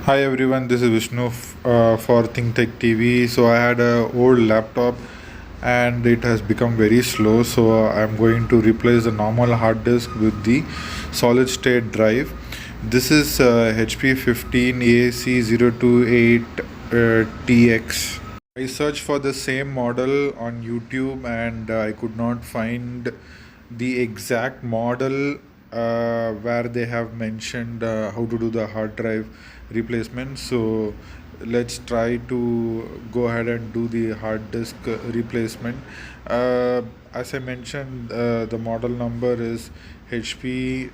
Hi everyone, this is Vishnu for Think Tech TV. So I had a old laptop and it has become very slow. So I'm going to replace the normal hard disk with the solid state drive. This is HP15 AC028tx. I searched for the same model on YouTube and I could not find the exact model where they have mentioned how to do the hard drive replacement. So let's try to go ahead and do the hard disk replacement. As I mentioned, the model number is HP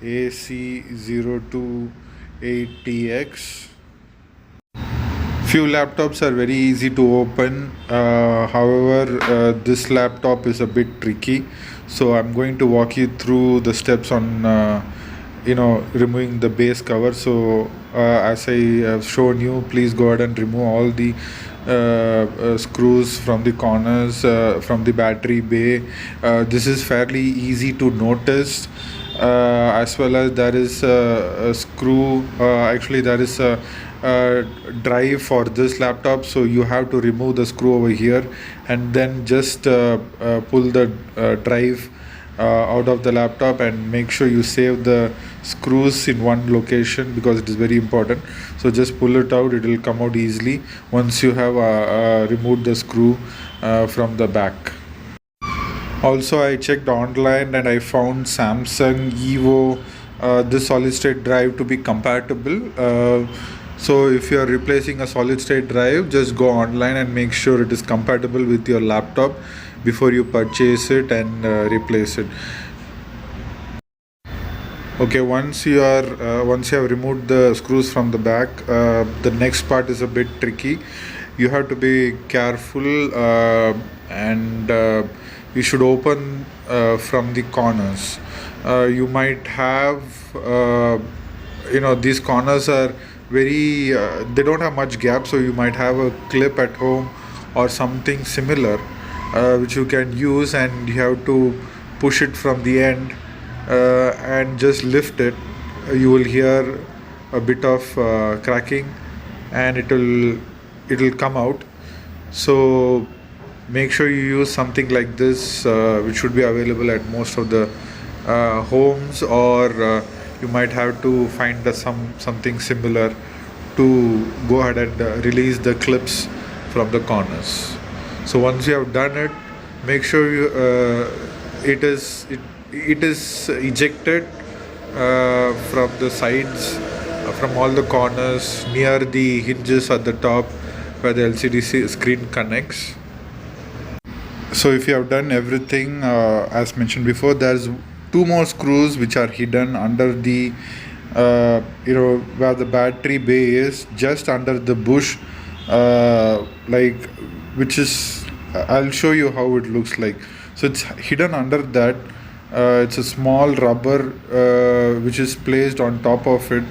AC028tx. Few laptops are very easy to open. However, this laptop is a bit tricky. So I'm going to walk you through the steps on, removing the base cover. So as I have shown you, please go ahead and remove all the screws from the corners, from the battery bay. This is fairly easy to notice. As well as there is a screw. Actually, there is a drive for this laptop, so you have to remove the screw over here and then just pull the drive out of the laptop, and make sure you save the screws in one location because it is very important. So just pull it out, it will come out easily once you have removed the screw from the back. Also, I checked online and I found Samsung Evo this solid state drive to be compatible. So if you are replacing a solid state drive, just go online and make sure it is compatible with your laptop before you purchase it and replace it. Okay, once you have removed the screws from the back, the next part is a bit tricky. You have to be careful, and you should open from the corners. You might have, these corners are very, they don't have much gap, so you might have a clip at home or something similar, which you can use, and you have to push it from the end and just lift it. You will hear a bit of cracking, and it'll come out. So make sure you use something like this, which should be available at most of the homes, or you might have to find something similar to go ahead and release the clips from the corners. So once you have done it, make sure it is ejected from the sides, from all the corners near the hinges at the top where the LCD screen connects. So if you have done everything as mentioned before, there's two more screws which are hidden under the where the battery bay is, just under the bush, like, which is, I'll show you how it looks like. So it's hidden under that. It's a small rubber which is placed on top of it,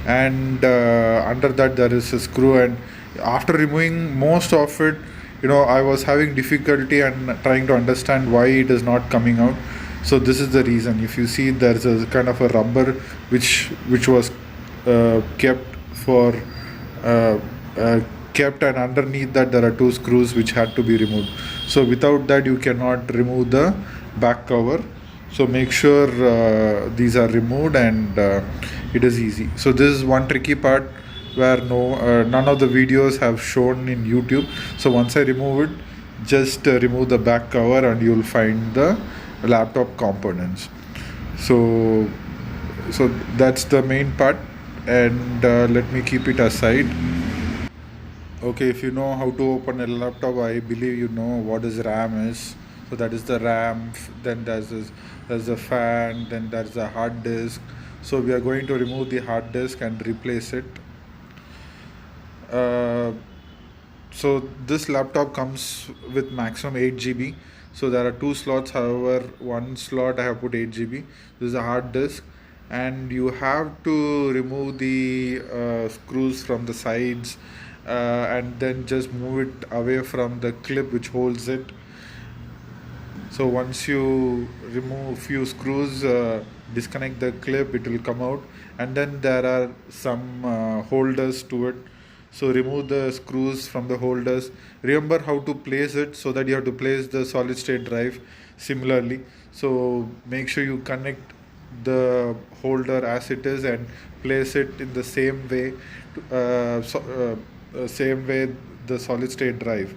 and under that there is a screw. And after removing most of it, I was having difficulty and trying to understand why it is not coming out. So this is the reason. If you see, there's a kind of a rubber which was kept for kept, and underneath that there are two screws which had to be removed. So without that you cannot remove the back cover. So make sure these are removed, and it is easy. So this is one tricky part where none of the videos have shown in YouTube. So once I remove it, just remove the back cover and you'll find the laptop components. So that's the main part, and let me keep it aside. Okay, if you know how to open a laptop, I believe you know what is RAM is. So that is the RAM. Then there's a fan. Then there's a hard disk. So we are going to remove the hard disk and replace it. So this laptop comes with maximum 8 GB. So there are two slots. However, one slot I have put 8 GB. This is a hard disk, and you have to remove the screws from the sides, and then just move it away from the clip which holds it. So once you remove few screws, disconnect the clip, it will come out, and then there are some holders to it. So remove the screws from the holders. Remember how to place it, so that you have to place the solid state drive similarly. So make sure you connect the holder as it is and place it in the same way, same way the solid state drive.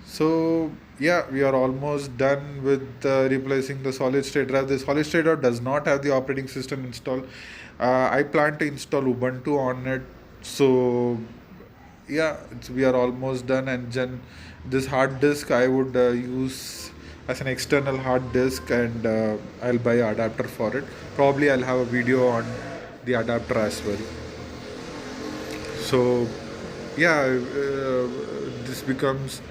So yeah, we are almost done with replacing the solid state drive. The solid state drive does not have the operating system installed. I plan to install Ubuntu on it. So yeah, we are almost done. And then this hard disk I would use as an external hard disk, and I'll buy an adapter for it. Probably I'll have a video on the adapter as well. So yeah, this becomes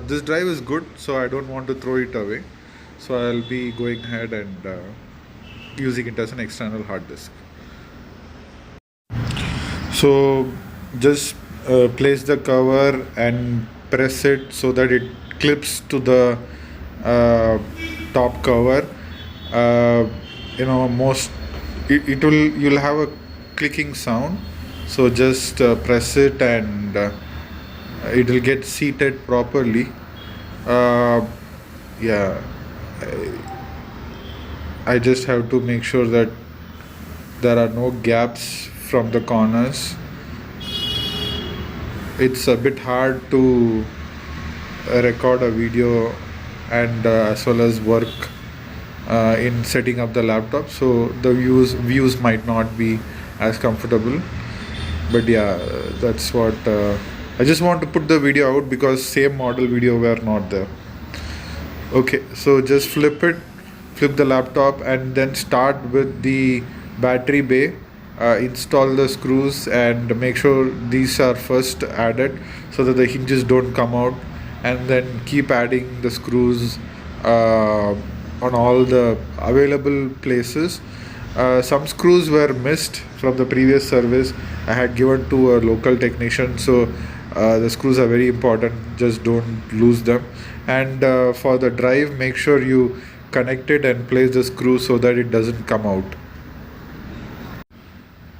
this drive is good, so I don't want to throw it away. So I'll be going ahead and using it as an external hard disk. So just place the cover and press it so that it clips to the uh, top cover. uh, most it will, you'll have a clicking sound. So just press it, and it will get seated properly. uh, yeah, I just have to make sure that there are no gaps from the corners. It's a bit hard to record a video and as well as work in setting up the laptop, so the views might not be as comfortable. But yeah, that's what I just want to put the video out, because same model video were not there. Okay, so just flip the laptop, and then start with the battery bay. Install the screws and make sure these are first added, so that the hinges don't come out, and then keep adding the screws on all the available places. Some screws were missed from the previous service. I had given to a local technician, so the screws are very important. Just don't lose them. And for the drive, make sure you connect it and place the screw so that it doesn't come out.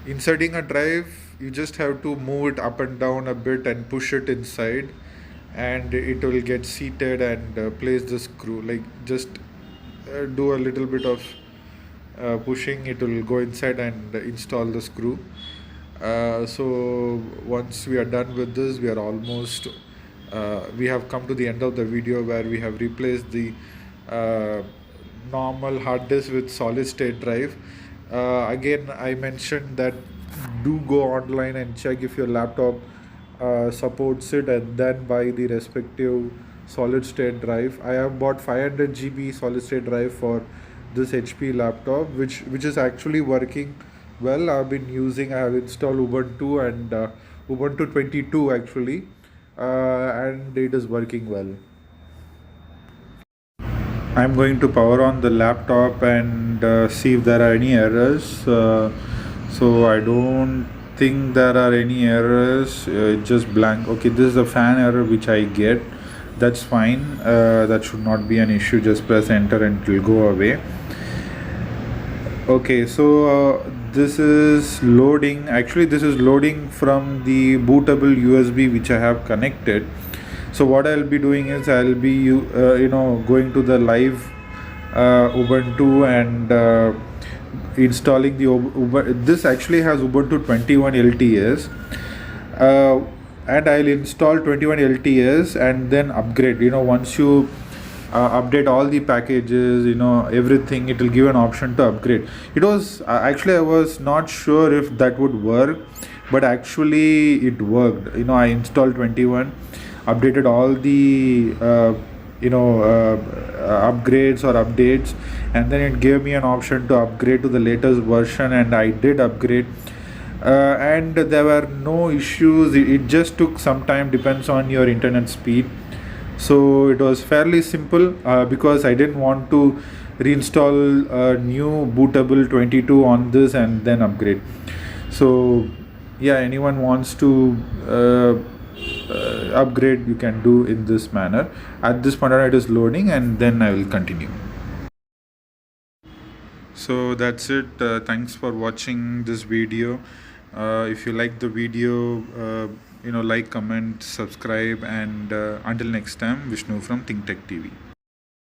Inserting a drive, you just have to move it up and down a bit and push it inside, and it will get seated, and place the screw. Like, just do a little bit of pushing, it will go inside and install the screw. So once we are done with this, we are almost we have come to the end of the video, where we have replaced the normal hard disk with solid state drive. Again, I mentioned that do go online and check if your laptop supports it, and then buy the respective solid state drive. I have bought 500 GB solid state drive for this HP laptop, which is actually working well. I have installed Ubuntu and Ubuntu 22 actually, and it is working well. I'm going to power on the laptop and see if there are any errors. So I don't think there are any errors. Just blank. Okay, this is a fan error which I get. That's fine. That should not be an issue. Just press enter and it will go away. Okay, so this is loading. Actually, this is loading from the bootable USB which I have connected. So what I'll be doing is I'll be going to the live Ubuntu and installing the this actually has Ubuntu 21 LTS, and I'll install 21 LTS and then upgrade. Once you update all the packages, everything, it will give an option to upgrade. It was actually, I was not sure if that would work, but actually it worked. I installed 21, updated all the upgrades or updates, and then it gave me an option to upgrade to the latest version, and I did upgrade. And there were no issues. It just took some time, depends on your internet speed. So it was fairly simple, because I didn't want to reinstall a new bootable 22 on this and then upgrade. So yeah, anyone wants to upgrade you can do in this manner. At this point it is loading, and then I will continue. So that's it. Thanks for watching this video. If you like the video, like, comment, subscribe, and until next time, Vishnu from Think Tech TV.